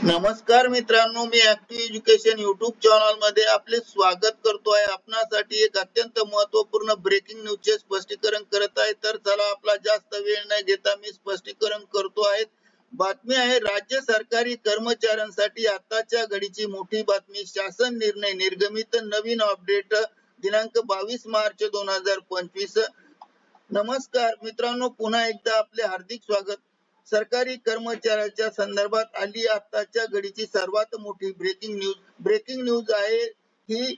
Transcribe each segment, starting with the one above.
नमस्कार मित्रांनो, मी active education YouTube channel मध्ये आपले स्वागत करतो आहे। आपणासाठी एक अत्यंत महत्त्वपूर्ण ब्रेकिंग न्यूजचे स्पष्टीकरण करत आहे। तर चला आपला जास्त वेळ न घेता मी स्पष्टीकरण करतो आहे। बातमी आहे, राज्य सरकारी कर्मचाऱ्यांसाठी आताच्या घडीची मोठी बातमी। शासन निर्णय निर्गमित नवीन अपडेट दिनांक 22 मार्च 2025। नमस्कार मित्रांनो, पुन्हा एकदा आपले हार्दिक स्वागत। सरकारी कर्मचाऱ्यांच्या संदर्भात आली आताच्या घडीची सर्वात मोठी ब्रेकिंग न्यूज। ब्रेकिंग न्यूज आहे ही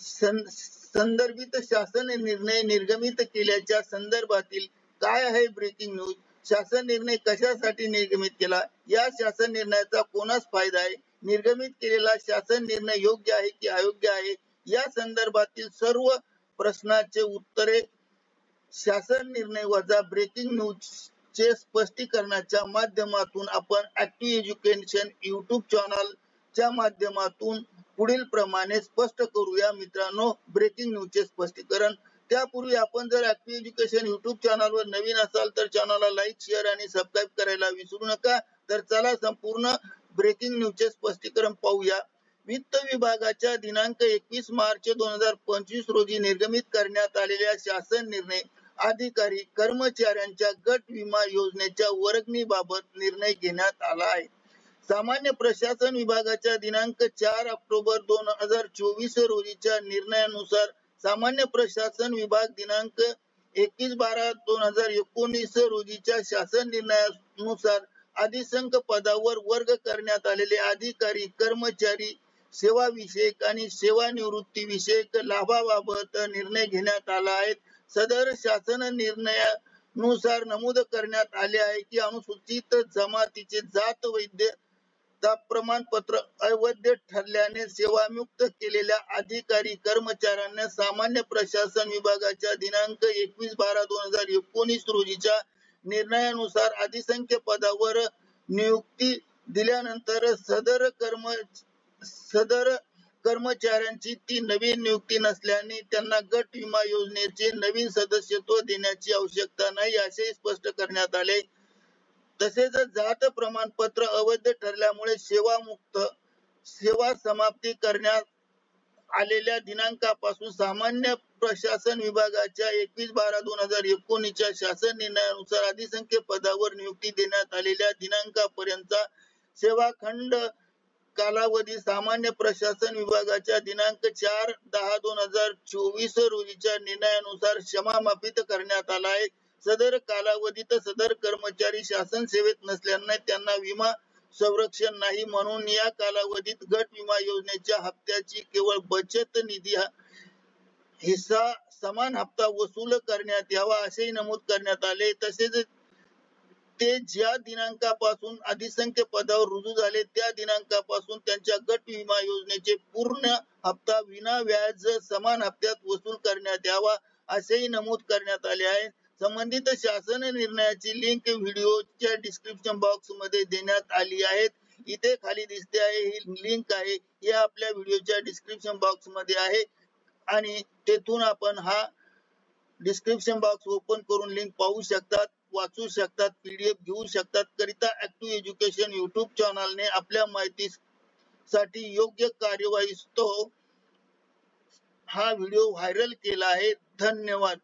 संदर्भित शासन निर्णय निर्गमित केल्याच्या संदर्भातील काय आहे ब्रेकिंग न्यूज। शासन निर्णय कशासाठी निर्गमित केला, या शासन निर्णयाचा कोणास फायदा आहे, निर्गमित केलेला शासन निर्णय योग्य आहे की अयोग्य आहे, या संदर्भातील सर्व प्रश्नाचे उत्तरे शासन निर्णय वजा ब्रेकिंग न्यूज चे स्पष्टीकरणाच्या माध्यमातून आपण ऍक्टिव्ह एज्युकेशन युट्यूब चॅनल च्या माध्यमातून पुढील प्रमाणे स्पष्ट करूया मित्रांनो ब्रेकिंग न्यूज चे स्पष्टीकरण। त्यापूर्वी आपण जर ऍक्टिव्ह एज्युकेशन युट्यूब चॅनल वर नवीन असाल तर चॅनलला लाईक, शेअर आणि सबस्क्राईब करायला विसरू नका। तर चला संपूर्ण ब्रेकिंग न्यूज चे स्पष्टीकरण पाहूया। वित्त विभागाच्या दिनांक 21 मार्च 2025 रोजी निर्गमित करण्यात आलेल्या शासन निर्णय अधिकारी कर्मचाऱ्यांच्या गट विमा योजनेच्या वर्गणीबाबत निर्णय घेण्यात आला आहे। सामान्य प्रशासन विभागाच्या दिनांक 4 ऑक्टोबर 2024 रोजीच्या निर्णयानुसार सामान्य प्रशासन विभाग दिनांक 21/12/2019 रोजीच्या शासन निर्णयानुसार अधिसंख्य पदावर वर्ग करण्यात आलेले अधिकारी कर्मचारी सेवा विषयक आणि सेवानिवृत्ती विषयक लाभाबाबत निर्णय घेण्यात आला आहे। सदर शासन निर्णयानुसार नमूद करण्यात आले आहे की अनुसूचित जमातीचे जात वैधता प्रमाणपत्र अवैध ठरल्याने सेवामुक्त केलेल्या अधिकारी कर्मचाऱ्यांना सामान्य प्रशासन विभागाच्या दिनांक 21/12/2019 रोजीच्या निर्णयानुसार अधिसंख्य पदावर नियुक्ती दिल्यानंतर सदर कर्मचाऱ्यांची ती नवीन नियुक्ती नसल्याने त्यांना गट विमा योजनेचे नवीन सदस्यत्व देण्याची आवश्यकता नाही असे स्पष्ट करण्यात आले। तसेच जात प्रमाणपत्र अवैध ठरल्यामुळे सेवा समाप्ती करण्यात आलेल्या दिनांकापासून सामान्य प्रशासन विभागाच्या 21/12/2019 च्या शासन निर्णयानुसार अधिसंख्य पदावर नियुक्ती देण्यात आलेल्या दिनांकापर्यंतचा सेवाखंड कालावधी सामान्य प्रशासन विभागाच्या दिनांक 4/10/2024 रोजीच्या निर्णयानुसार समामापित करण्यात आला आहे। सदर कालावधीत सदर कर्मचारी शासन सेवेत नसल्याने त्यांना विमा संरक्षण नाही, म्हणून या कालावधीत गट विमा योजनेच्या हप्त्याची केवळ बचत निधी हिस्सा समान हप्ता वसूल करण्यात यावा असेही नमूद करण्यात आले। तसेच ते ज्या दिनांकापासून अधिसंख्य पदावर रुजू झाले त्या दिनांकापासून त्यांच्या गट विमा योजनेचे पूर्ण हप्ता विना व्याज समान हप्त्यात वसूल करण्यात यावा असेही नमूद करण्यात आले आहे। संबंधित शासन निर्णयाची लिंक व्हिडिओच्या डिस्क्रिप्शन बॉक्स मध्ये देण्यात आली आहे। इथे खाली दिसते आहे ही लिंक आहे, हे आपल्या व्हिडिओच्या डिस्क्रिप्शन बॉक्स मध्ये आहे आणि तेथून आपण हा डिस्क्रिप्शन बॉक्स ओपन करून लिंक पाहू शकतात, वाचू शकतात, पीडीएफ घेऊ शकतात। करिता ऍक्टिव्ह एज्युकेशन युट्यूब चॅनलने आपल्या माहितीसाठी योग्य कार्यवाही हा व्हिडिओ व्हायरल केला आहे। धन्यवाद।